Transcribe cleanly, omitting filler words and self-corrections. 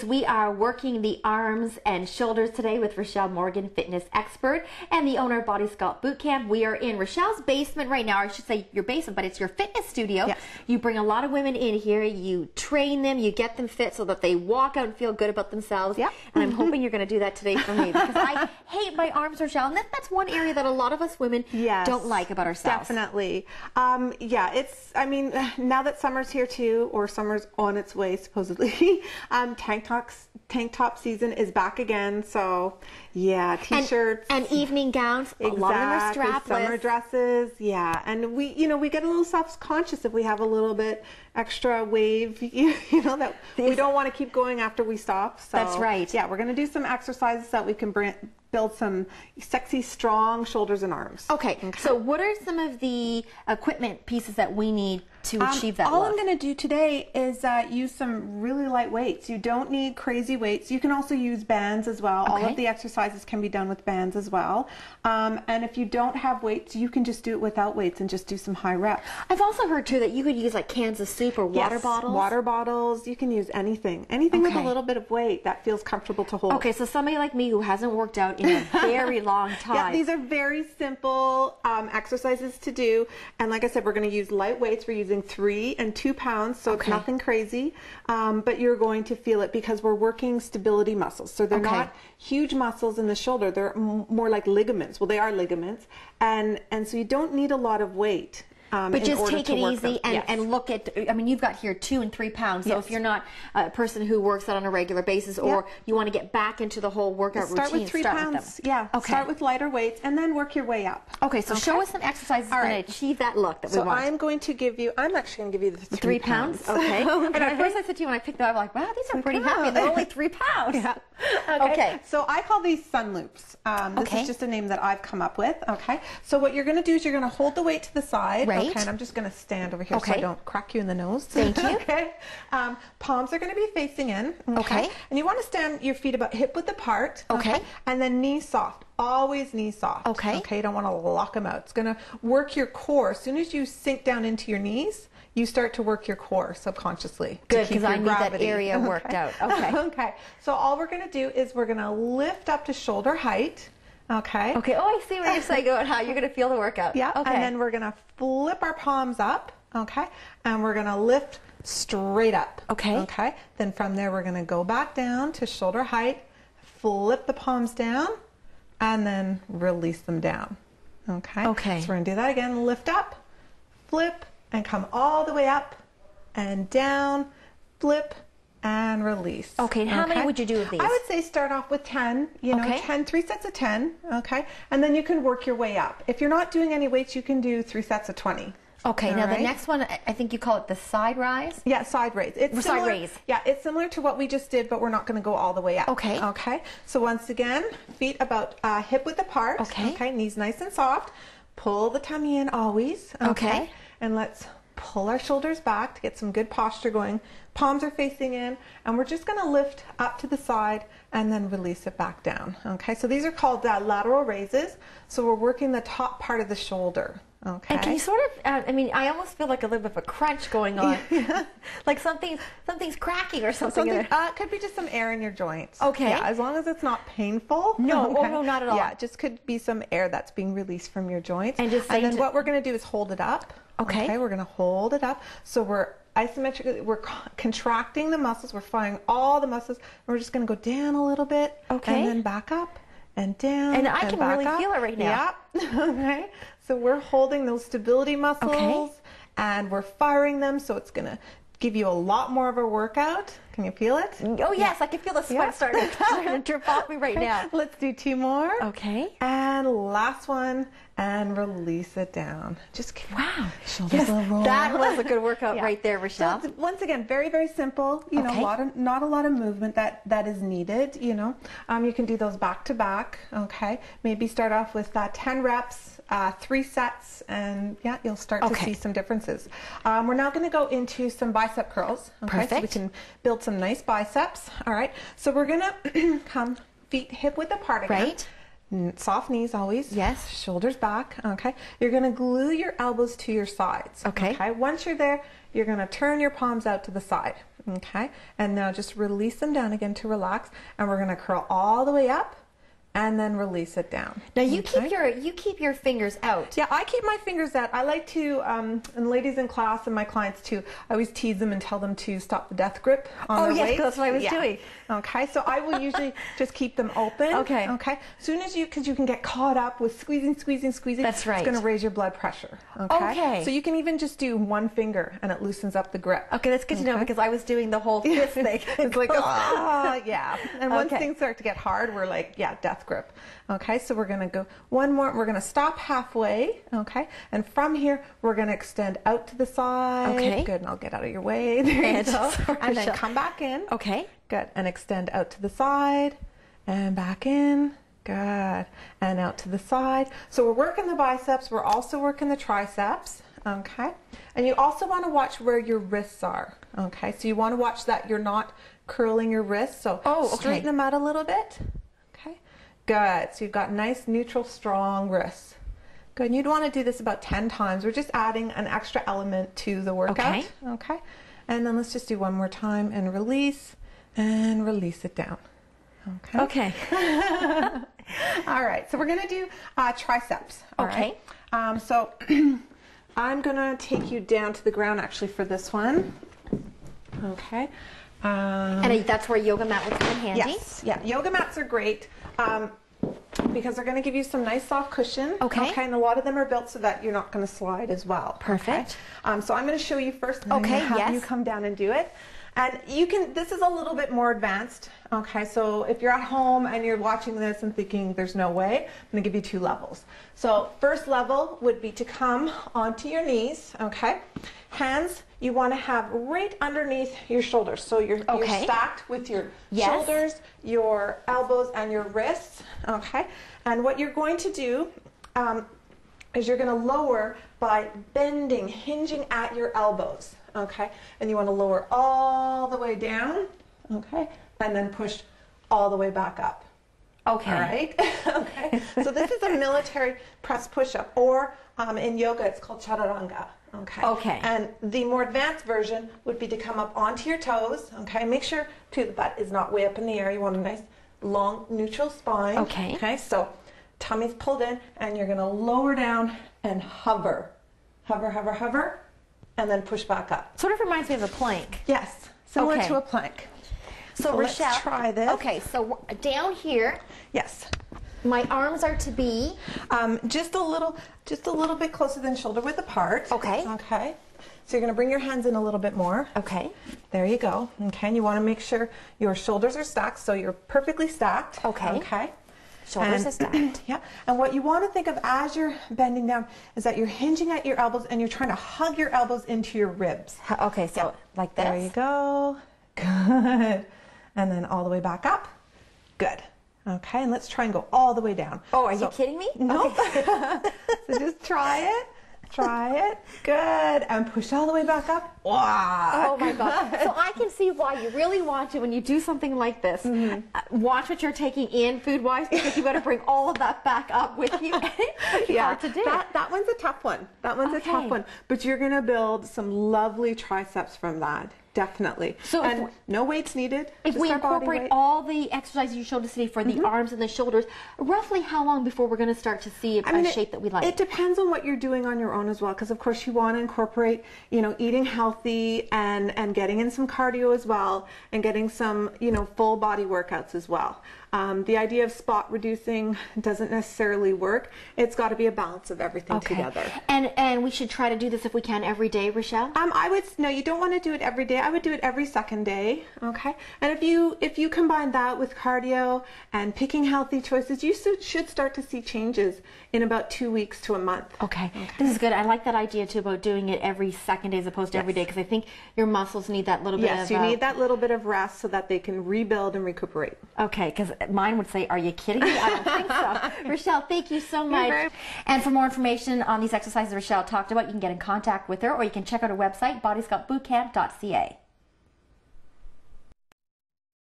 We are working the arms and shoulders today with Richelle Morgan, fitness expert and the owner of Bodysculpt Bootcamp. We are in Richelle's basement right now. I should say your basement, but it's your fitness studio. Yes. You bring a lot of women in here, you train them, you get them fit so that they walk out and feel good about themselves. Yep. And I'm hoping you're going to do that today for me because I hate my arms, Richelle, and that's one area that a lot of us women don't like about ourselves. Definitely. Yeah, I mean, now that summer's here too, or summer's on its way supposedly, tank top season is back again. So yeah, t-shirts and evening gowns. Exactly. A lot of them are strapless. Summer dresses. Yeah, and we get a little self-conscious if we have a little bit extra wave, that we don't want to keep going after we stop. So that's right. Yeah, we're going to do some exercises that we can build some sexy, strong shoulders and arms. Okay. So what are some of the equipment pieces that we need to achieve that All look? I'm going to do today is use some really light weights. You don't need crazy weights. You can also use bands as well. Okay. All of the exercises can be done with bands as well. And if you don't have weights, you can just do it without weights and just do some high reps. I've also heard too that you could use like cans of soup or water bottles. Water bottles. You can use anything. Anything with a little bit of weight that feels comfortable to hold. Okay, so somebody like me who hasn't worked out in a very long time. Yeah, these are very simple exercises to do. And like I said, we're going to use light weights. We're using 3 and 2 pounds, so it's nothing crazy. But you're going to feel it because we're working stability muscles. So they're not huge muscles in the shoulder. They're more like ligaments. Well, they are ligaments. And so you don't need a lot of weight. But just take it easy and look at, I mean, you've got here 2 and 3 pounds. So if you're not a person who works out on a regular basis or you want to get back into the whole workout routine, start with 3 pounds. Yeah, start with lighter weights and then work your way up. Okay, so show us some exercises that achieve that look that we want. So I'm actually going to give you the 3 pounds. Okay. And at first I said to you when I picked them up, I'm like, wow, these are pretty heavy. They're only 3 pounds. Yeah. Okay. So I call these sun loops. This is just a name that I've come up with. Okay. So what you're going to do is you're going to hold the weight to the side. Right. Okay. And I'm just going to stand over here so I don't crack you in the nose. Thank you. Okay. Palms are going to be facing in. Okay. And you want to stand your feet about hip width apart. Okay. And then knees soft. Always knees soft. Okay. Okay. You don't want to lock them out. It's going to work your core. As soon as you sink down into your knees, you start to work your core subconsciously. Good, because I need that area worked out. Okay. Okay. So all we're going to do is we're going to lift up to shoulder height. Okay. Okay. Oh, I see what you're saying. How you're going to feel the workout. Yeah. Okay. And then we're going to flip our palms up. Okay. And we're going to lift straight up. Okay. Okay. Then from there, we're going to go back down to shoulder height, flip the palms down, and then release them down. Okay. Okay. So we're going to do that again. Lift up, flip, and come all the way up and down, flip, and release. Okay, and how many would you do of these? I would say start off with 10, 3 sets of 10, okay? And then you can work your way up. If you're not doing any weights, you can do 3 sets of 20. Okay, now the next one, I think you call it the side rise? Yeah, side raise. It's side similar, raise. Yeah, it's similar to what we just did, but we're not going to go all the way up. Okay. Okay, so once again, feet about hip width apart. Okay. Knees nice and soft. Pull the tummy in always. Okay. And let's pull our shoulders back to get some good posture going. Palms are facing in, and we're just going to lift up to the side and then release it back down. Okay, so these are called lateral raises. So we're working the top part of the shoulder. Okay. And can you sort of, I mean, I almost feel like a little bit of a crunch going on. Like something's cracking or something. It could be just some air in your joints. Okay. Yeah, as long as it's not painful. No, no, not at all. Yeah, it just could be some air that's being released from your joints. And then what we're going to do is hold it up. Okay. We're going to hold it up. So we're isometrically, we're contracting the muscles. We're firing all the muscles. And we're just going to go down a little bit. Okay. And then back up and down. And I can really feel it right now. Yep. Okay. So we're holding those stability muscles. Okay. And we're firing them. So it's going to give you a lot more of a workout. Can you feel it? Oh yes, I can feel the sweat starting to drip off me right now. Let's do 2 more. Okay. And last one, and release it down. Just wow. Shoulders will roll. That was a good workout right there, Richelle. So once again, very, very simple. You know, not a lot of movement that is needed. You know, you can do those back to back. Okay. Maybe start off with 10 reps, 3 sets, and yeah, you'll start to see some differences. We're now going to go into some bicep curls. Okay. Perfect. So we can build some nice biceps. All right. So we're going to come feet hip width apart again. Right. Soft knees always. Yes. Shoulders back. Okay. You're going to glue your elbows to your sides. Okay. Okay. Once you're there, you're going to turn your palms out to the side. Okay, and now just release them down again to relax, and we're going to curl all the way up and then release it down. Now you keep your fingers out. Yeah, I keep my fingers out. I like to, and ladies in class and my clients too, I always tease them and tell them to stop the death grip on their weights. That's what I was doing. Okay, so I will usually just keep them open. Okay. Okay. Soon as because you can get caught up with squeezing. That's right. It's going to raise your blood pressure. Okay. So you can even just do one finger and it loosens up the grip. Okay, that's good to know because I was doing the whole fist thing. It's like, yeah. And once things start to get hard, we're like, yeah, death grip. Okay, so we're going to go one more. We're going to stop halfway. Okay, and from here we're going to extend out to the side. Okay, good. And I'll get out of your way. There you go. And then come back in. Okay, good. And extend out to the side and back in. Good. And out to the side. So we're working the biceps. We're also working the triceps. Okay, and you also want to watch where your wrists are. Okay, so you want to watch that you're not curling your wrists. So straighten them out a little bit. Good. So you've got nice, neutral, strong wrists. Good. And you'd want to do this about 10 times. We're just adding an extra element to the workout. Okay. And then let's just do one more time and release it down. Okay. All right. So we're going to do triceps. All right. So I'm going to take you down to the ground actually for this one. Okay. And that's where yoga mat would come in handy. Yes. Yeah. Yoga mats are great. Because they're going to give you some nice soft cushion. Okay. And a lot of them are built so that you're not going to slide as well. Perfect. Okay? So I'm going to show you first. And I'm going to have you come down and do it. And you can. This is a little bit more advanced. Okay. So if you're at home and you're watching this and thinking there's no way, I'm going to give you 2 levels. So first level would be to come onto your knees. Okay. Hands you want to have right underneath your shoulders. So you're stacked with your shoulders, your elbows, and your wrists. Okay. And what you're going to do is you're going to lower by bending, hinging at your elbows. Okay. And you want to lower all the way down. Okay. And then push all the way back up. Okay. All right. Okay. So this is a military press push-up, or in yoga it's called chaturanga. Okay. And the more advanced version would be to come up onto your toes. Okay. Make sure too the butt is not way up in the air. You want a nice long neutral spine. Okay. Okay. So tummy's pulled in, and you're going to lower down and hover, and then push back up. Sort of reminds me of a plank. Yes. Similar to a plank. So Richelle, let's try this. Okay. So down here. Yes. My arms are to be just a little bit closer than shoulder width apart. Okay. Okay. So you're going to bring your hands in a little bit more. Okay. There you go. Okay. And you want to make sure your shoulders are stacked, so you're perfectly stacked. Okay. Okay. Shoulders are stacked. Yeah. And what you want to think of as you're bending down is that you're hinging at your elbows and you're trying to hug your elbows into your ribs. Okay. So like this. There you go. Good. And then all the way back up. Good. Okay, and let's try and go all the way down. Oh, are you kidding me? No. Okay. So just try it. Good. And push all the way back up. Wow. Oh my God. So I can see why you really want to, when you do something like this, watch what you're taking in food-wise, because you've got to bring all of that back up with you. Hard to do. That one's a tough one. A tough one. But you're going to build some lovely triceps from that. Definitely. So and no weights needed. If we incorporate all the exercises you showed us today for the arms and the shoulders, roughly how long before we're going to start to see a shape that we like? It depends on what you're doing on your own as well, because of course you want to incorporate, eating healthy and getting in some cardio as well, and getting some, full body workouts as well. The idea of spot reducing doesn't necessarily work. It's got to be a balance of everything together. And we should try to do this if we can every day, Richelle? No, you don't want to do it every day. I would do it every second day. Okay. And if you combine that with cardio and picking healthy choices, you should start to see changes in about 2 weeks to a month. Okay. This is good. I like that idea too about doing it every second day as opposed to every day, because I think your muscles need that little bit of... Yes, you need that little bit of rest so that they can rebuild and recuperate. Okay, because mine would say, are you kidding me? I don't think so. Richelle, thank you so much. And for more information on these exercises Richelle talked about, you can get in contact with her, or you can check out her website, bodysculptbootcamp.ca.